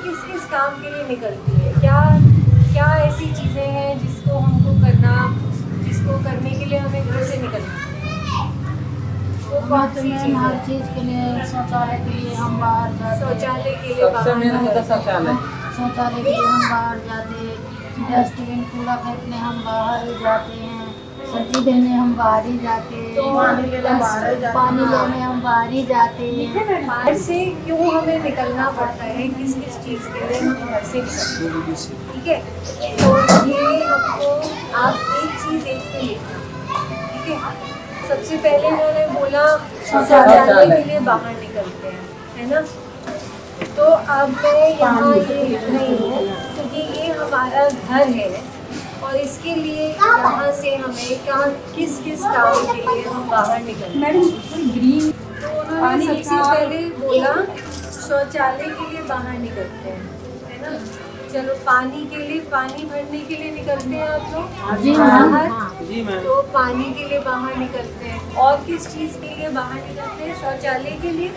किस किस काम के लिए निकलती है? क्या क्या ऐसी चीज़ें हैं जिसको करने के लिए हमें घर से निकलना है? वो कौन सी चीज़ हर है? चीज़ के लिए, शौचालय के लिए हम बाहर जाते, शौचालय के लिए सबसे मेन बाहर, होता शौचालय। शौचालय के लिए हम बाहर जाते, डस्टबिन कूड़ा फेंकने हम बाहर ही जाते हैं, सब्जी देने हम बाहर ही जाते हैं, पानी लेने हम बाहर ही जाते हैं। बाहर से क्यों हमें निकलना पड़ता है, किस किस चीज़ के लिए हम घर से निकलते हैं, ठीक है? तो ये हमको आप एक चीज़ एक पे लिखना, ठीक है? सबसे पहले मैंने बोला शौचालय के लिए बाहर निकलते हैं, है ना? तो अब मैं यहाँ ये लिख रही हूँ क्योंकि ये हमारा घर है और इसके लिए यहाँ से हमें किस किस काम के लिए हम बाहर निकलते हैं। तो उन्होंने सबसे पहले बोला शौचालय के लिए बाहर निकलते हैं, है ना? चलो पानी के लिए, पानी भरने के लिए निकलते हैं आप लोग बाहर, जी मैम। तो पानी के लिए बाहर निकलते हैं। और किस चीज़ के लिए बाहर निकलते हैं? शौचालय के लिए,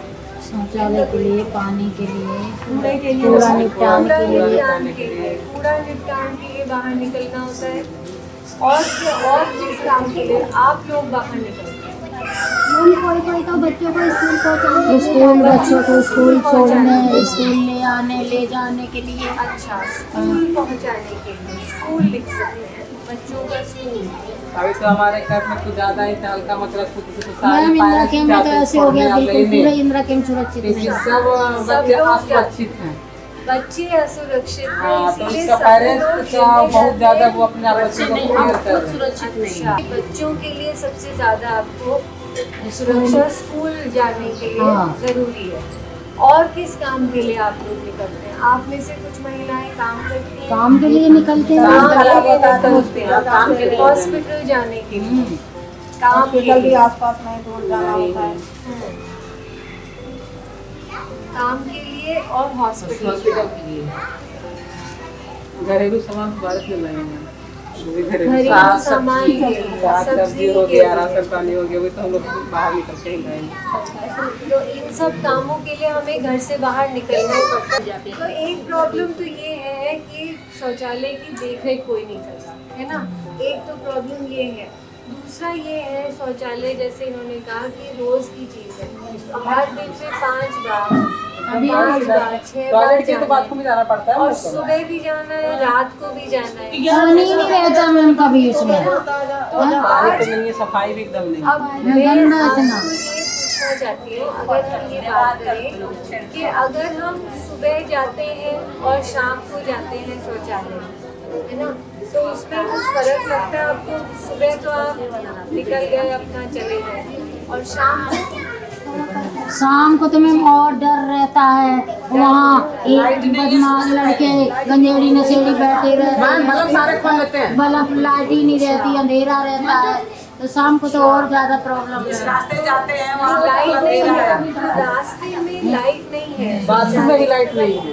शौचालय के लिए, पानी के लिए, कूड़े के लिए, कूड़ा निपटान कूड़ा के लिए, निपटान के लिए, कूड़ा निपटान के लिए बाहर निकलना होता है। और किस काम के लिए आप लोग बाहर निकलते हैं? कोई तो बच्चों को स्कूल पहुँचाने, स्कूल बच्चों को स्कूल छोड़ने, स्कूल ले आने ले जाने के लिए। अच्छा, स्कूल पहुंचाने के लिए स्कूल लिख सकते हैं, बच्चों का स्कूल। अभी तो हमारे घर में कुछ ज्यादा ही हल्का मतलब कुछ मैम इंदिरा कैंप में तो ऐसे हो गया, बिल्कुल पूरे इंदिरा कैंप सुरक्षित नहीं है। सब बच्चे असुरक्षित हैं। बच्चे असुरक्षित हैं, हाँ, तो इसीलिए इसका सब पेरेंट्स लोग का कहते बहुत हैं ज्यादा वो अपने आप बच्चों को केयर कर रहे हैं। अच्छा, बच्चों के लिए सबसे ज्यादा आपको सुरक्षा स्कूल जाने के लिए जरूरी है। और किस काम के लिए आप लोग निकलते हैं? आप में से कुछ महिलाएं काम करती हैं, काम के लिए निकलते हैं, हॉस्पिटल जाने के लिए, काम के लिए, आसपास नहीं दूर जाना होता है। काम के लिए और हॉस्पिटल के लिए घरेलू सामान बारिश में लगेंगे, घरेलू सामान के लिए, सब्जी सब्जी हो के गया, लिए। राशन पानी हो गया, वही तो हम लोग बाहर निकल के ही गए। तो इन सब कामों के लिए हमें घर से बाहर निकलना ही पड़ता है। तो एक प्रॉब्लम तो ये है कि शौचालय की देखरेख कोई नहीं करता, है ना? एक तो प्रॉब्लम ये है। दूसरा ये है शौचालय, जैसे इन्होंने कहा कि रोज की चीज़ है, हर दिन में 5 बार, 6 बार टॉयलेट के तो जाना बाथरूम में जाना पड़ता है और हमको। सुबह भी जाना है, रात को भी जाना है। पानी नहीं रहता मैम कभी उसमें। तो पानी तो नहीं है, सफाई भी एकदम नहीं। अब मैं आपको ये पूछना चाहती हूँ, अगर हम ये बात करें कि अगर हम सुबह जाते हैं और शाम को जाते हैं शौचालय, है ना, तो उसमें कुछ फर्क लगता है आपको? सुबह तो आप निकल गए, अपना चले गए, और शाम को तो मैम और डर रहता है, वहाँ एक बदमाश लड़के गंजेड़ी नशेड़ी बैठे रहते हैं, बल्ब लाइट ही नहीं रहती, अंधेरा रहता है, तो शाम को तो और ज्यादा प्रॉब्लम है। रास्ते जाते हैं वहाँ लाइट नहीं है, रास्ते में लाइट नहीं है, बाथरूम में भी लाइट नहीं है।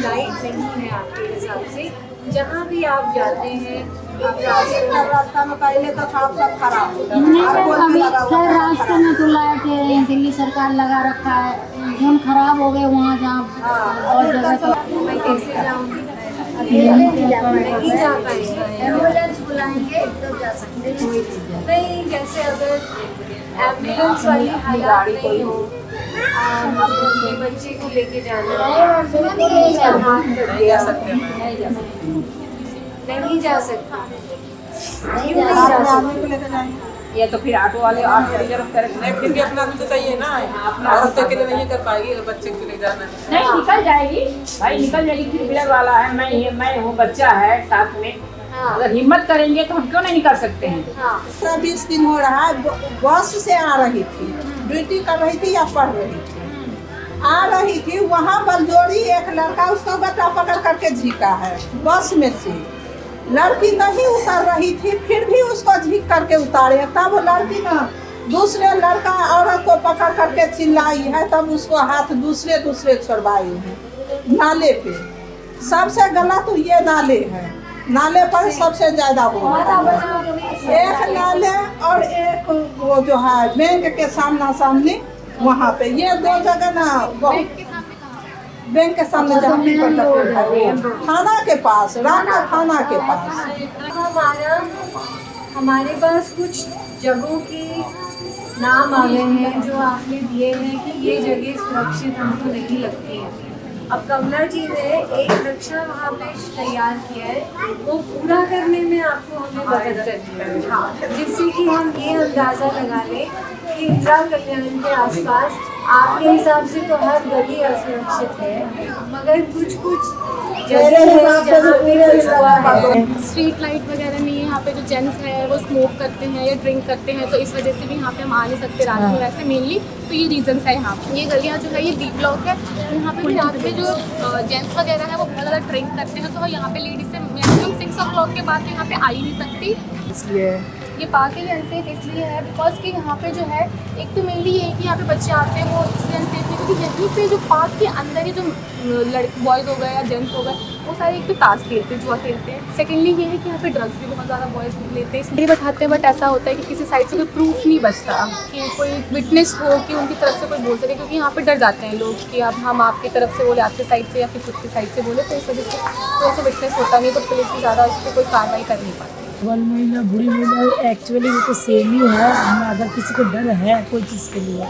लाइट नहीं है आपके हिसाब से। जहाँ भी आप जाते हैं रास्ता में पहले तो सब खराब नहीं मैम, अभी खैर रास्ते में तो लाइट दिल्ली सरकार लगा रखा है, जो खराब हो गए वहाँ जहाँ और जगह तो मैं कैसे जाऊँगी? नहीं जा पाएंगे। एम्बुलेंस बुलाएंगे तो जा सकते हैं। नहीं, जैसे अगर एम्बुलेंस वाली हालात नहीं हो, अपने बच्चे को लेके जाना है, नहीं जा सकते। क्यों नहीं जा सकते? ये तो फिर ऑटो वाले ऑटो रिजर्व करेंगे, फिर भी अपना भी तो चाहिए ना, औरत तो अकेले नहीं कर पाएगी, बच्चे को ले जाना है। नहीं निकल जाएगी भाई, निकल जाएगी, थ्री व्हीलर वाला है, मैं हूँ, बच्चा है साथ में, अगर हिम्मत करेंगे तो हम क्यों नहीं निकल सकते हैं। हाँ, 20 दिन हो रहा है, बस से आ रही थी, ड्यूटी कर रही थी या पढ़ रही थी, आ रही थी, वहाँ बलजोड़ी एक लड़का उसका गट्टा पकड़ करके झीका है बस में से। लड़की नहीं उतर रही थी, फिर भी उसको झीक करके उतारे, तब वो लड़की ना दूसरे लड़का औरत को पकड़ करके चिल्लाई है, तब उसको हाथ दूसरे छुड़वाए हैं नाले पे। सबसे गलत तो ये नाले है, नाले पर सबसे ज्यादा हो रहा है। एक नाले और एक वो जो है बैंक के सामने वहाँ पे, ये 2 जगह ना बहुत बैंक के सामने जहाँ पीपल का पेड़ है वो थाना के पास, रामपुर थाना के पास। हमारे पास कुछ जगहों के नाम आ गए हैं जो आपने दिए हैं कि ये जगह सुरक्षित हमको नहीं लगती है। अब कमला जी ने एक नक्शा वहाँ पे तैयार किया है, वो पूरा करने में आपको हमें मदद करनी है। हाँ, जिससे कि हम ये अंदाज़ा लगा लें कि इंदिरा कल्याण के आसपास आपके हिसाब से तो हर गली असुरक्षित है, मगर कुछ स्ट्रीट लाइट वगैरह नहीं है यहाँ पे। जो जेंट्स है वो स्मोक करते हैं या ड्रिंक करते हैं, तो इस वजह से भी यहाँ पे हम आ नहीं सकते रात में वैसे मेनली। तो ये रीजंस है यहाँ पे। ये गलियाँ जो है ये डी ब्लॉक है, तो यहाँ पे भी रात में जो जेंट्स वगैरह है वो बहुत ज़्यादा ड्रिंक करते हैं, तो यहाँ पे लेडीज से मैक्सिमम 6 o'clock के बाद तो यहाँ पे आ ही नहीं सकती। इसलिए ये पार्क ही अनसेफ इसलिए है बिकॉज कि यहाँ पे जो है एक तो मेनली ये है कि यहाँ पे बच्चे आते हैं वो इसलिए अनसेफ है क्योंकि यहीं पे जो पार्क के अंदर ही जो लड़के बॉयज़ हो गए या जेंट्स हो गए वो सारे एक तो ताश खेलते हैं, जुआ खेलते हैं। सेकेंडली ये है कि यहाँ पे ड्रग्स भी बहुत ज़्यादा बॉयज़ लेते हैं, इसलिए बैठाते हैं। बट ऐसा होता है कि किसी साइड से कोई प्रूफ नहीं बचता कि कोई विटनेस हो कि उनकी तरफ से कोई बोल सके, क्योंकि यहाँ पे डर जाते हैं लोग कि अब हम आपकी तरफ से बोले, आपके साइड से या फिर खुद की साइड से बोले, तो इस वजह से कोई ऐसा विटनेस होता नहीं, तो पुलिस भी ज़्यादा उस पर कोई कार्रवाई कर नहीं पाती। वन महिला बुरी महिला एक्चुअली वो तो सेम ही है। हमें अगर किसी को डर है कोई चीज़ के लिए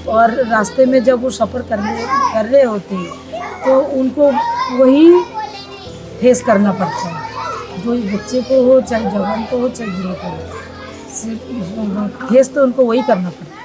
और रास्ते में जब वो सफ़र कर रहे होते हैं तो उनको वही फेस करना पड़ता है, जो बच्चे को हो चाहे जवान को हो चाहे बूढ़े को हो, फेस तो उनको वही करना पड़ता है।